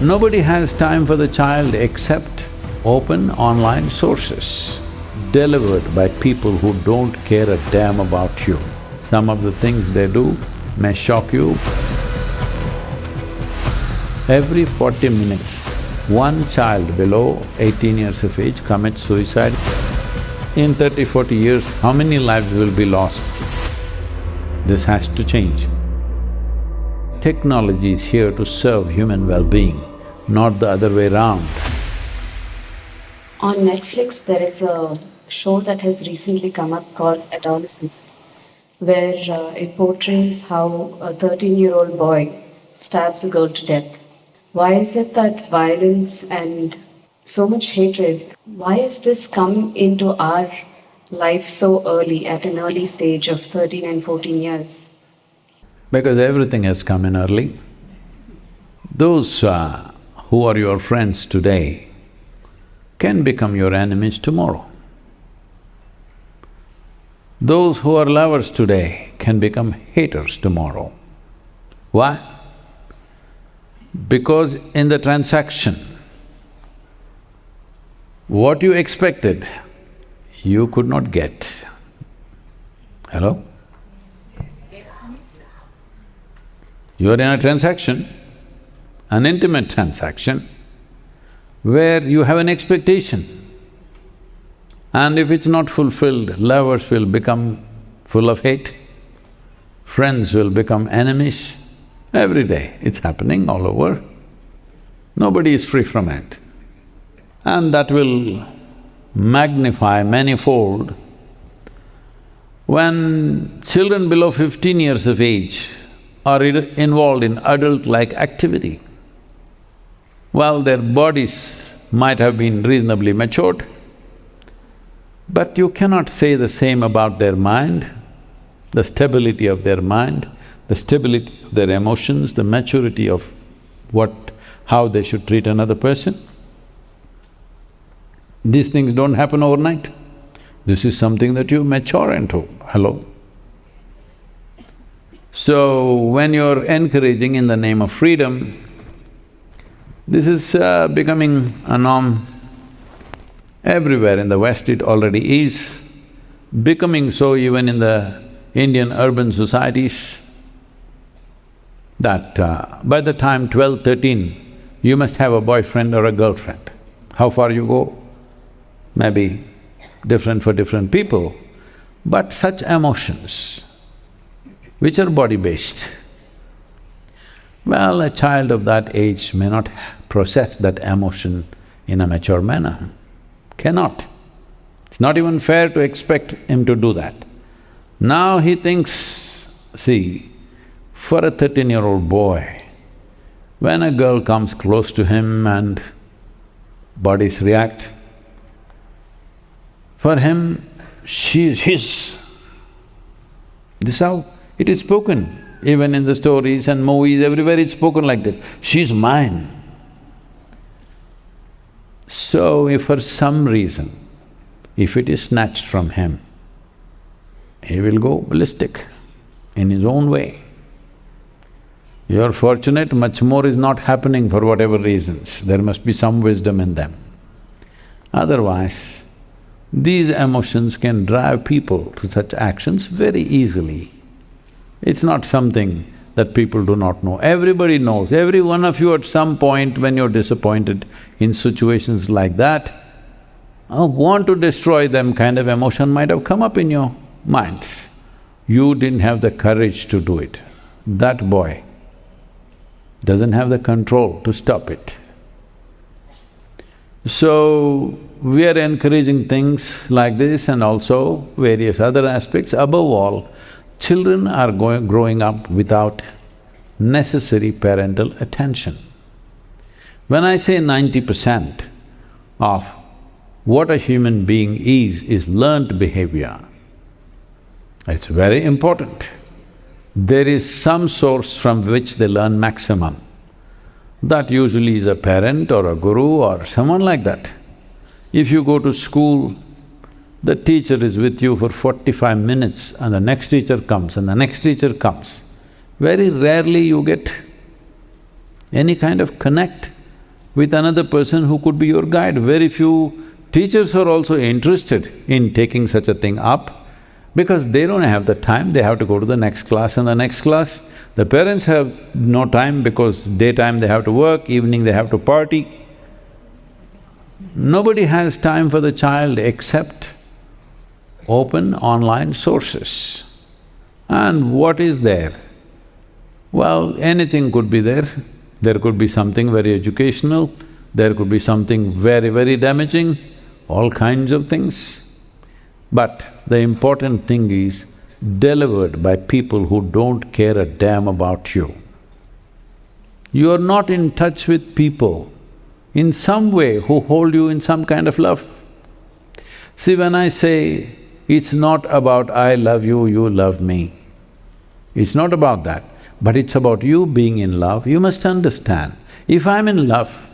Nobody has time for the child except open online sources delivered by people who don't care a damn about you. Some of the things they do may shock you. Every 40 minutes, one child below 18 years of age commits suicide. In 30-40 years, how many lives will be lost? This has to change. Technology is here to serve human well-being, not the other way round. On Netflix, there is a show that has recently come up called Adolescence, where it portrays how a 13-year-old boy stabs a girl to death. Why is it that violence and so much hatred, why has this come into our life so early, at an early stage of 13 and 14 years? Because everything has come in early. Those who are your friends today can become your enemies tomorrow. Those who are lovers today can become haters tomorrow. Why? Because in the transaction, what you expected, you could not get. Hello? You are in a transaction, an intimate transaction, where you have an expectation. And if it's not fulfilled, lovers will become full of hate, friends will become enemies. Every day it's happening all over. Nobody is free from it. And that will magnify manifold when children below 15 years of age are involved in adult-like activity. Well, their bodies might have been reasonably matured, but you cannot say the same about their mind, the stability of their mind, the stability of their emotions, the maturity of how they should treat another person. These things don't happen overnight. This is something that you mature into, hello? So, when you're encouraging in the name of freedom, this is becoming a norm. Everywhere in the West it already is, becoming so even in the Indian urban societies, that by the time 12, 13, you must have a boyfriend or a girlfriend. How far you go, maybe different for different people, but such emotions, which are body-based, well, a child of that age may not process that emotion in a mature manner, cannot. It's not even fair to expect him to do that. Now he thinks, see, for a 13-year-old boy, when a girl comes close to him and bodies react, for him, she's his. This is how it is spoken, even in the stories and movies, everywhere it's spoken like that, she's mine. So if for some reason, if it is snatched from him, he will go ballistic in his own way. You're fortunate, much more is not happening for whatever reasons, there must be some wisdom in them. Otherwise, these emotions can drive people to such actions very easily. It's not something that people do not know. Everybody knows, every one of you at some point when you're disappointed in situations like that, want to destroy them kind of emotion might have come up in your minds. You didn't have the courage to do it. That boy doesn't have the control to stop it. So, we are encouraging things like this and also various other aspects. Above all, children are growing up without necessary parental attention. When I say 90% of what a human being is learned behavior, it's very important. There is some source from which they learn maximum. That usually is a parent or a guru or someone like that. If you go to school, The teacher is with you for 45 minutes and the next teacher comes and the next teacher comes. Very rarely you get any kind of connect with another person who could be your guide. Very few teachers are also interested in taking such a thing up because they don't have the time, they have to go to the next class and the next class. The parents have no time because daytime they have to work, evening they have to party. Nobody has time for the child except open online sources. And what is there? Well, anything could be there. There could be something very educational, there could be something very, very damaging, all kinds of things. But the important thing is delivered by people who don't care a damn about you. You are not in touch with people in some way who hold you in some kind of love. See, when I say, it's not about I love you, you love me, it's not about that, but it's about you being in love. You must understand, if I'm in love,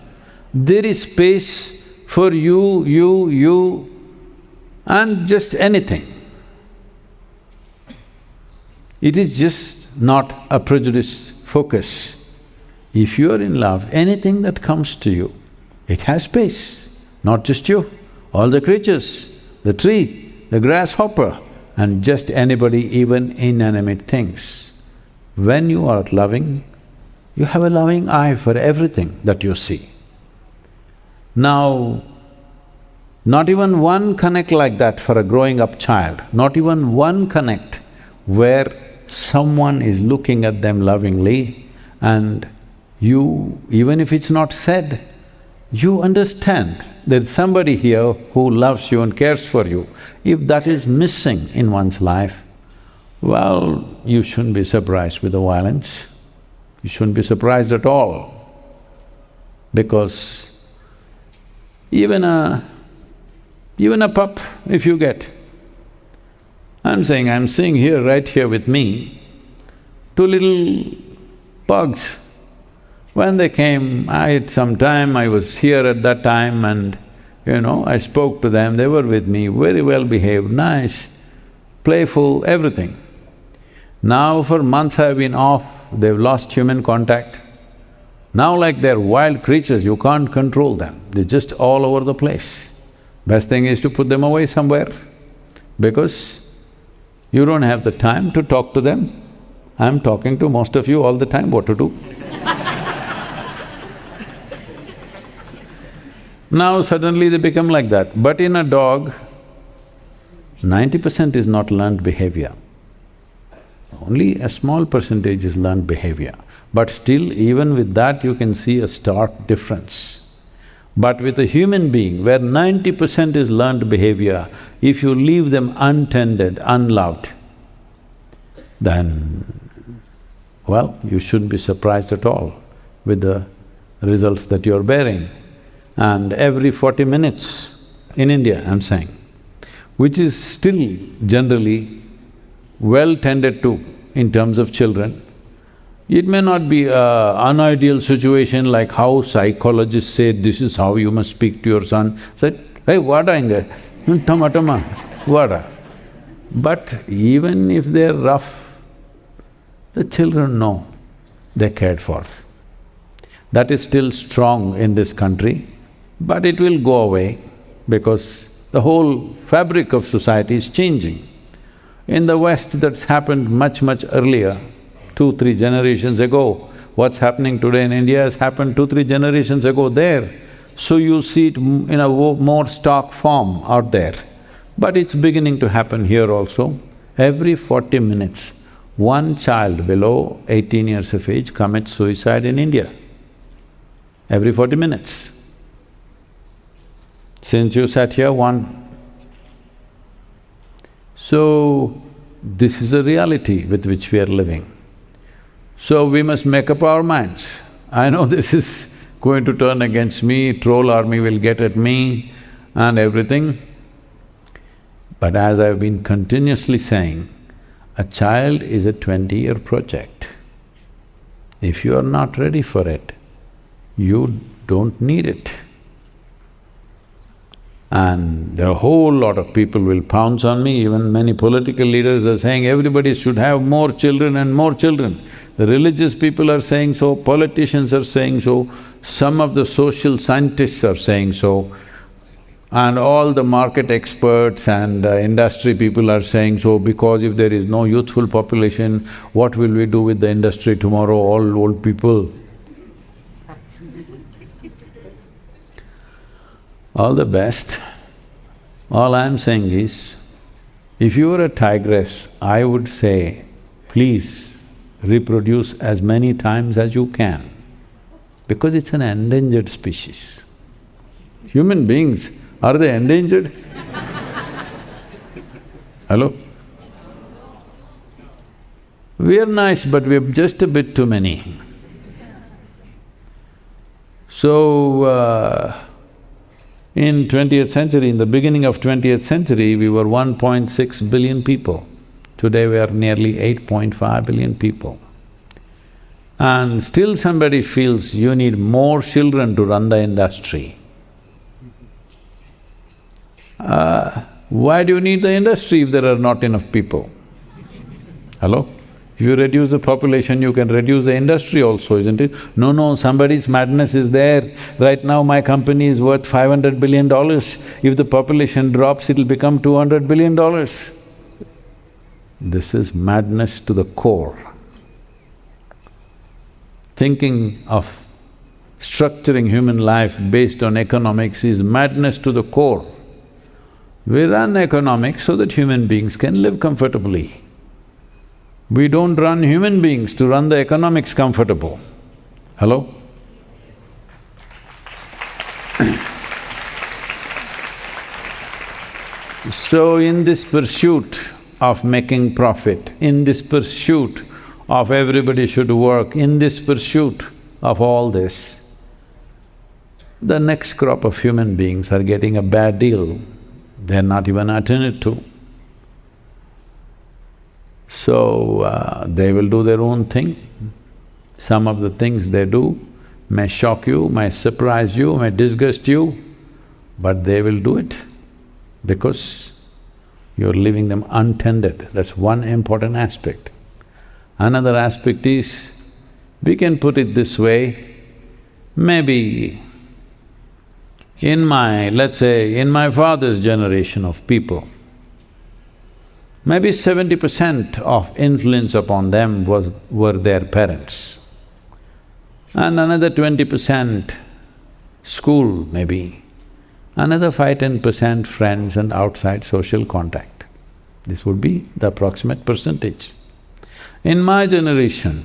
there is space for you, and just anything. It is just not a prejudiced focus. If you are in love, anything that comes to you, it has space, not just you, all the creatures, the tree, the grasshopper, and just anybody, even inanimate things. When you are loving, you have a loving eye for everything that you see. Now, not even one connect like that for a growing up child, not even one connect where someone is looking at them lovingly and you, even if it's not said, you understand there's somebody here who loves you and cares for you. If that is missing in one's life, well, you shouldn't be surprised with the violence. You shouldn't be surprised at all, because even a pup, if you get, I'm seeing here, right here with me, two little pugs. When they came, I had some time, I was here at that time and, I spoke to them, they were with me, very well behaved, nice, playful, everything. Now for months I've been off, they've lost human contact. Now like they're wild creatures, you can't control them, they're just all over the place. Best thing is to put them away somewhere, because you don't have the time to talk to them. I'm talking to most of you all the time what to do. Now suddenly they become like that. But in a dog, 90% is not learned behavior. Only a small percentage is learned behavior. But still, even with that you can see a stark difference. But with a human being, where 90% is learned behavior, if you leave them untended, unloved, then, well, you shouldn't be surprised at all with the results that you're bearing. And every 40 minutes, in India, I'm saying, which is still generally well tended to in terms of children, it may not be an unideal situation like how psychologists say this is how you must speak to your son. Said, hey, vada inga, tama, vada. But even if they're rough, the children know they're cared for. That is still strong in this country, but it will go away because the whole fabric of society is changing. In the West, that's happened much, much earlier, 2-3 generations ago. What's happening today in India has happened 2-3 generations ago there. So you see it in a more stark form out there. But it's beginning to happen here also. Every 40 minutes, one child below 18 years of age commits suicide in India. Every 40 minutes. Since you sat here, one. So, this is a reality with which we are living. So we must make up our minds. I know this is going to turn against me, troll army will get at me and everything. But as I've been continuously saying, a child is a 20-year project. If you are not ready for it, you don't need it. And a whole lot of people will pounce on me, even many political leaders are saying everybody should have more children and more children. The religious people are saying so, politicians are saying so, some of the social scientists are saying so, and all the market experts and industry people are saying so, because if there is no youthful population, what will we do with the industry tomorrow, all old people? All the best. All I'm saying is, if you were a tigress, I would say, please reproduce as many times as you can, because it's an endangered species. Human beings, are they endangered? Hello? We're nice, but we're just a bit too many. So, in 20th century, in the beginning of 20th century, we were 1.6 billion people. Today we are nearly 8.5 billion people. And still somebody feels you need more children to run the industry. Why do you need the industry if there are not enough people? Hello? If you reduce the population, you can reduce the industry also, isn't it? No, somebody's madness is there. Right now my company is worth $500 billion. If the population drops, it'll become $200 billion. This is madness to the core. Thinking of structuring human life based on economics is madness to the core. We run economics so that human beings can live comfortably. We don't run human beings to run the economics comfortable. Hello? So in this pursuit of making profit, in this pursuit of everybody should work, in this pursuit of all this, the next crop of human beings are getting a bad deal. They're not even attended to. So, they will do their own thing. Some of the things they do may shock you, may surprise you, may disgust you, but they will do it because you're leaving them untended. That's one important aspect. Another aspect is, we can put it this way, maybe let's say, in my father's generation of people, maybe 70% of influence upon them were their parents, and another 20% school maybe, another 5–10% friends and outside social contact. This would be the approximate percentage. In my generation,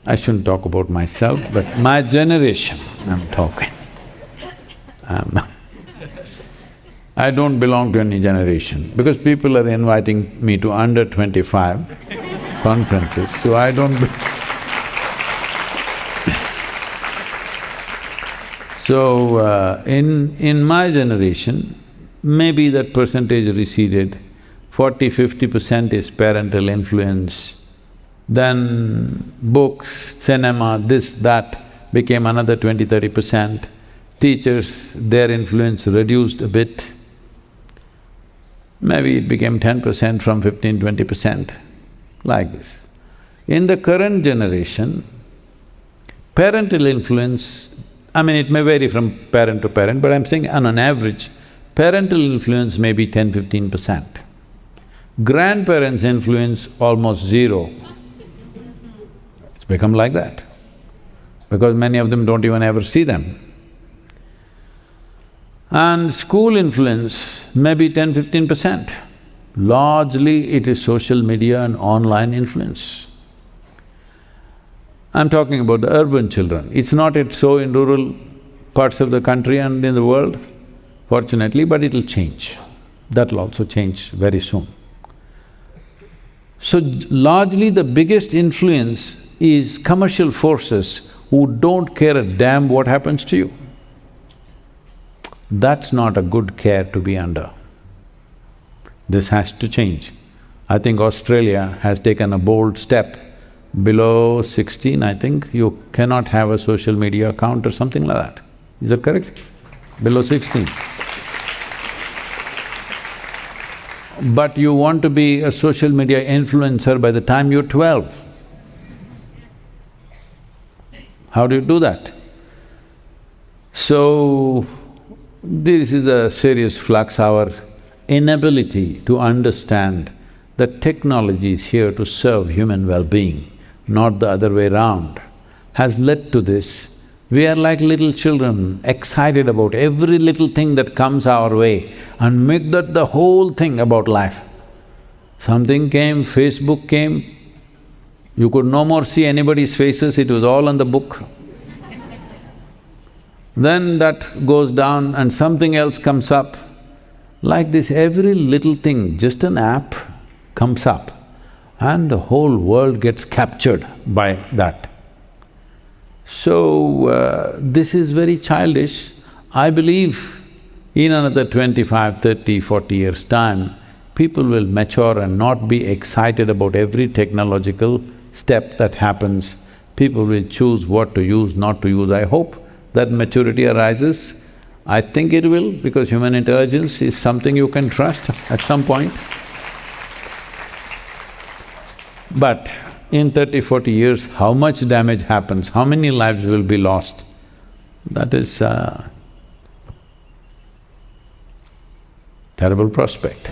I shouldn't talk about myself, but my generation I'm talking. I don't belong to any generation because people are inviting me to under 25 conferences, so I don't So, in my generation, maybe that percentage receded, 40–50% is parental influence, then books, cinema, this, that became another 20–30%. Teachers, their influence reduced a bit. Maybe it became 10% from 15–20%, like this. In the current generation, parental influence, I mean it may vary from parent to parent, but I'm saying on an average, parental influence may be 10–15%. Grandparents' influence almost zero. It's become like that, because many of them don't even ever see them. And school influence may be 10–15%. Largely it is social media and online influence. I'm talking about the urban children. It's not yet so in rural parts of the country and in the world, fortunately, but it'll change. That'll also change very soon. So, largely the biggest influence is commercial forces who don't care a damn what happens to you. That's not a good care to be under. This has to change. I think Australia has taken a bold step. Below 16, I think, you cannot have a social media account or something like that. Is that correct? below 16. But you want to be a social media influencer by the time you're 12. How do you do that? So, this is a serious flux, our inability to understand that technology is here to serve human well-being, not the other way around, has led to this. We are like little children, excited about every little thing that comes our way and make that the whole thing about life. Something came, Facebook came, you could no more see anybody's faces, it was all on the book. Then that goes down and something else comes up. Like this, every little thing, just an app comes up and the whole world gets captured by that. So, this is very childish. I believe in another 25, 30, 40 years' time, people will mature and not be excited about every technological step that happens. People will choose what to use, not to use. I hope that maturity arises. I think it will, because human intelligence is something you can trust at some point. But in 30, 40 years, how much damage happens, how many lives will be lost, that is a terrible prospect.